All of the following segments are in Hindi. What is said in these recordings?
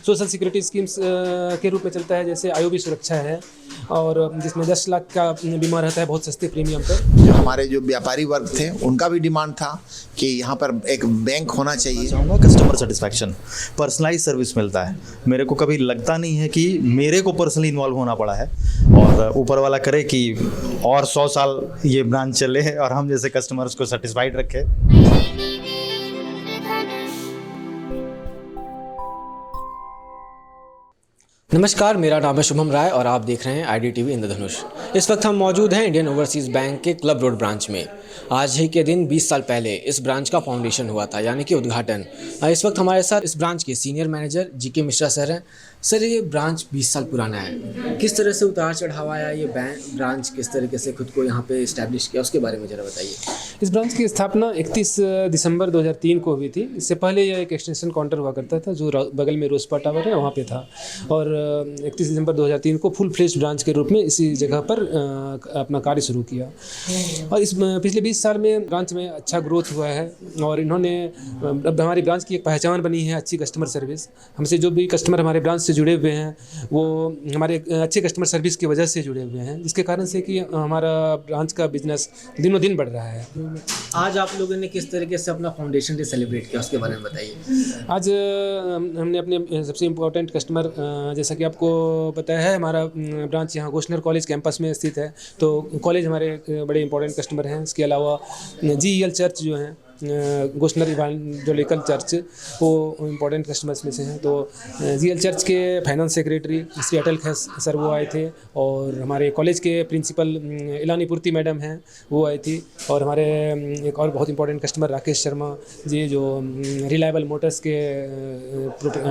सोशल सिक्योरिटी स्कीम्स के रूप में चलता है, जैसे आईओबी सुरक्षा है और जिसमें 10 लाख का बीमा रहता है बहुत सस्ते प्रीमियम पर। हमारे जो व्यापारी वर्ग थे उनका भी डिमांड था कि यहाँ पर एक बैंक होना चाहिए। चाहूँगा कस्टमर सेटिस्फैक्शन, पर्सनलाइज सर्विस मिलता है। मेरे को कभी लगता नहीं है कि मेरे को पर्सनली इन्वॉल्व होना पड़ा है, और ऊपर वाला करे कि और 100 साल ये ब्रांच चले और हम जैसे कस्टमर्स को सेटिस्फाइड रखे। नमस्कार, मेरा नाम है शुभम राय और आप देख रहे हैं IDTV इंद्रधनुष। इस वक्त हम मौजूद हैं इंडियन ओवरसीज़ बैंक के क्लब रोड ब्रांच में। आज ही के दिन 20 साल पहले इस ब्रांच का फाउंडेशन हुआ था, यानी कि उद्घाटन। इस वक्त हमारे साथ इस ब्रांच के senior manager GK Mishra sir हैं। सर, ये ब्रांच 20 साल पुराना है, किस तरह से उतार चढ़ाव आया, ये ब्रांच किस तरीके से खुद को यहाँ पे इस्टेब्लिश किया, उसके बारे में ज़रा बताइए। इस ब्रांच की स्थापना 31 दिसंबर 2003 को हुई थी। इससे पहले यह एक एक्सटेंशन काउंटर हुआ करता था जो बगल में रोस्पा टावर है वहाँ पे था, और 31 दिसंबर 2003 को फुल फ्लेज ब्रांच के रूप में इसी जगह पर अपना कार्य शुरू किया। और इस पिछले 20 साल में ब्रांच में अच्छा ग्रोथ हुआ है, और इन्होंने अब हमारी ब्रांच की एक पहचान बनी है अच्छी कस्टमर सर्विस। हमसे जो भी कस्टमर हमारे ब्रांच से जुड़े हुए हैं वो हमारे अच्छे कस्टमर सर्विस की वजह से जुड़े हुए हैं, जिसके कारण से कि हमारा ब्रांच का बिजनेस दिनों दिन बढ़ रहा है। आज आप लोगों ने किस तरीके से अपना फाउंडेशन डे सेलिब्रेट किया, उसके बारे में बताइए। आज हमने अपने सबसे इम्पोर्टेंट कस्टमर, जैसा कि आपको पता है हमारा ब्रांच यहाँ गोशनर कॉलेज कैंपस में स्थित है, तो कॉलेज हमारे बड़े इंपॉर्टेंट कस्टमर हैं। इसके अलावा GEL चर्च जो हैं, गोशनर इवांजेलिकल चर्च, वो इम्पोर्टेंट कस्टमर्स में से हैं। तो GEL चर्च के finance secretary Shri Atal खैस sir वो आए थे, और हमारे कॉलेज के प्रिंसिपल इलानी पूर्ति मैडम हैं वो आई थी, और हमारे एक और बहुत इंपॉर्टेंट कस्टमर राकेश शर्मा जी जो रिलायबल मोटर्स के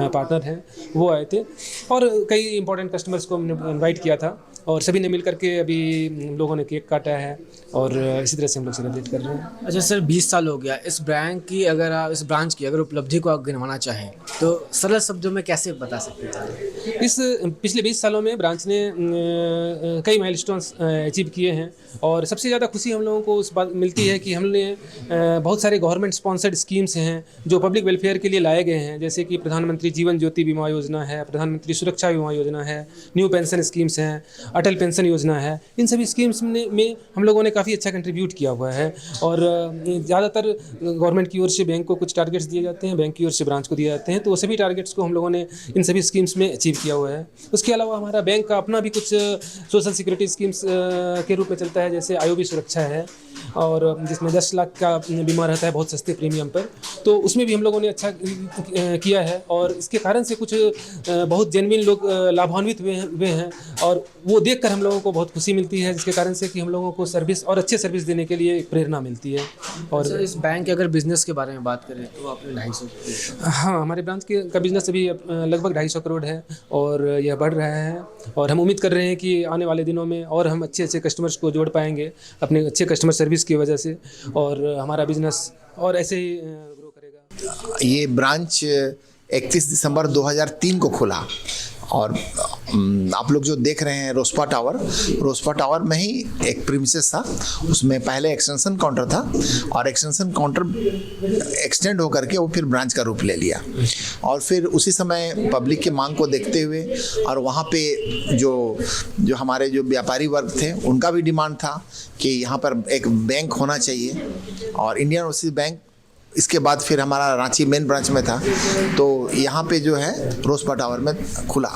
पार्टनर हैं वो आए थे, और कई इंपॉर्टेंट कस्टमर्स को हमने इन्वाइट किया था, और सभी ने मिलकर के अभी हम लोगों ने केक काटा है, और इसी तरह से हम लोग सेलिब्रेट कर रहे हैं। अच्छा सर, 20 साल हो गया इस बैंक की, अगर आप इस ब्रांच की अगर उपलब्धि को आप गिनवाना चाहें तो सरल शब्दों में कैसे बता सकते हैं? इस पिछले 20 सालों में ब्रांच ने कई माइलस्टोन्स अचीव किए हैं, और सबसे ज़्यादा खुशी हम लोगों को उस बात मिलती है कि हमने बहुत सारे गवर्नमेंट स्पॉन्सर्ड स्कीम्स हैं जो पब्लिक वेलफेयर के लिए लाए गए हैं, जैसे कि प्रधानमंत्री जीवन ज्योति बीमा योजना है, प्रधानमंत्री सुरक्षा बीमा योजना है, न्यू पेंशन स्कीम्स हैं, अटल पेंशन योजना है। इन सभी स्कीम्स में हम लोगों ने काफ़ी अच्छा कंट्रीब्यूट किया हुआ है, और ज़्यादातर गवर्नमेंट की ओर से बैंक को कुछ टारगेट्स दिए जाते हैं, बैंक की ओर से ब्रांच को दिए जाते हैं, तो वो सभी टारगेट्स को हम लोगों ने इन सभी स्कीम्स में अचीव किया हुआ है। उसके अलावा हमारा बैंक का अपना भी कुछ सोशल सिक्योरिटी स्कीम्स के रूप में चलता है, जैसे आईओबी सुरक्षा है, और जिसमें 10 लाख का बीमा रहता है बहुत सस्ते प्रीमियम पर, तो उसमें भी हम लोगों ने अच्छा किया है, और इसके कारण से कुछ बहुत जेन्युइन लोग लाभान्वित हुए हैं, और वो देखकर हम लोगों को बहुत खुशी मिलती है, जिसके कारण से कि हम लोगों को सर्विस और अच्छे सर्विस देने के लिए एक प्रेरणा मिलती है। और सर, इस बैंक के अगर बिजनेस के बारे में बात करें तो आपने 250 हाँ, हमारे ब्रांच का बिजनेस अभी लगभग 250 करोड़ है, और यह बढ़ रहा है, और हम उम्मीद कर रहे हैं कि आने वाले दिनों में और हम अच्छे कस्टमर्स को जोड़ पाएंगे अपने अच्छे कस्टमर सर्विस की वजह से, और हमारा बिजनेस और ऐसे ही ग्रो करेगा। ये ब्रांच 31 दिसंबर 2003 को खुला, और आप लोग जो देख रहे हैं रोस्पा टावर में ही एक प्रीमिसेस था, उसमें पहले एक्सटेंशन काउंटर था, और एक्सटेंशन काउंटर एक्सटेंड होकर के वो फिर ब्रांच का रूप ले लिया, और फिर उसी समय पब्लिक की मांग को देखते हुए, और वहाँ पे जो हमारे जो व्यापारी वर्ग थे उनका भी डिमांड था कि यहाँ पर एक बैंक होना चाहिए, और इंडियन ओवरसीज़ बैंक इसके बाद फिर हमारा रांची मेन ब्रांच में था, तो यहाँ पे जो है रोस्पा टावर में खुला,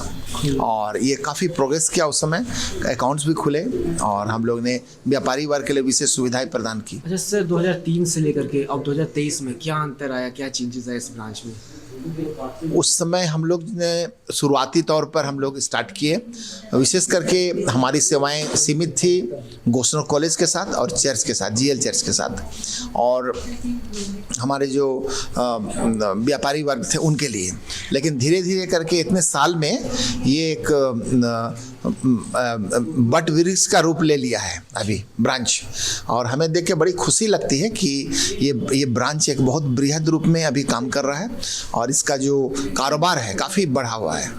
और ये काफ़ी प्रोग्रेस किया। उस समय अकाउंट्स भी खुले, और हम लोग ने व्यापारी वर्ग के लिए विशेष सुविधाएं प्रदान की। अच्छा सर, 2003 से लेकर के अब 2023 में क्या अंतर आया, क्या चेंजेस आए इस ब्रांच में? उस समय हम लोग ने शुरुआती तौर पर हम लोग स्टार्ट किए, विशेष करके हमारी सेवाएं सीमित थी गोशनर कॉलेज के साथ और चर्च के साथ, GEL चर्च के साथ, और हमारे जो व्यापारी वर्ग थे उनके लिए। लेकिन धीरे धीरे करके इतने साल में ये एक बट वृक्ष का रूप ले लिया है अभी ब्रांच, और हमें देख के बड़ी खुशी लगती है कि ये ब्रांच एक बहुत बृहद रूप में अभी काम कर रहा है और इसका जो कारोबार है काफ़ी बढ़ा हुआ है।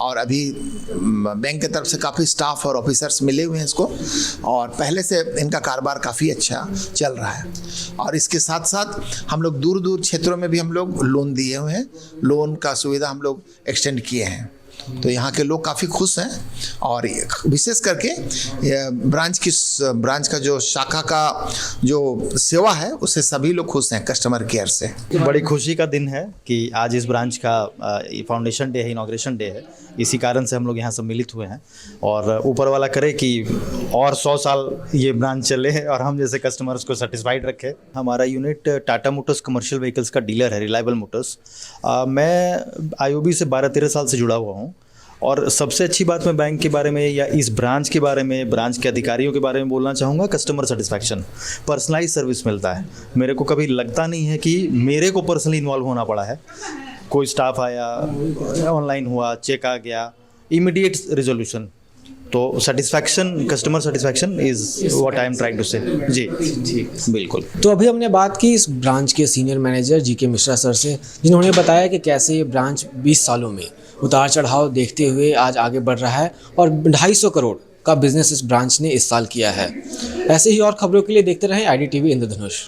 और अभी बैंक की तरफ से काफ़ी स्टाफ और ऑफिसर्स मिले हुए हैं इसको, और पहले से इनका कारोबार काफ़ी अच्छा चल रहा है। और इसके साथ साथ हम लोग दूर दूर क्षेत्रों में भी हम लोग लोन दिए हुए हैं, लोन का सुविधा हम लोग एक्सटेंड किए हैं। तो यहाँ के लोग काफ़ी खुश हैं, और विशेष करके ब्रांच का जो शाखा का जो सेवा है उससे सभी लोग खुश हैं, कस्टमर केयर से। बड़ी खुशी का दिन है कि आज इस ब्रांच का फाउंडेशन डे है, इनॉग्रेशन डे है। इसी कारण से हम लोग यहाँ सम्मिलित हुए हैं, और ऊपर वाला करे कि और 100 साल ये ब्रांच चले और हम जैसे कस्टमर्स को सेटिस्फाइड रखे। हमारा unit Tata Motors commercial vehicles का डीलर है, रिलायबल मोटर्स। मैं IOB से 12-13 साल से जुड़ा हुआ हूँ, और सबसे अच्छी बात मैं बैंक के बारे में या इस ब्रांच के बारे में, ब्रांच के अधिकारियों के बारे में बोलना चाहूँगा, कस्टमर सेटिस्फैक्शन। पर्सनलाइज सर्विस मिलता है। मेरे को कभी लगता नहीं है कि मेरे को पर्सनली इन्वॉल्व होना पड़ा है। कोई स्टाफ आया, ऑनलाइन हुआ, चेक आ गया, इमीडिएट रिजोल्यूशन। तो satisfaction, customer satisfaction is what I am trying to say. जी बिल्कुल। तो अभी हमने बात की इस ब्रांच के senior manager GK Mishra sir से, जिन्होंने बताया कि कैसे ये ब्रांच 20 सालों में उतार चढ़ाव देखते हुए आज आगे बढ़ रहा है, और 250 करोड़ का बिजनेस इस ब्रांच ने इस साल किया है। ऐसे ही और खबरों के लिए देखते रहें IDTV इंद्रधनुष।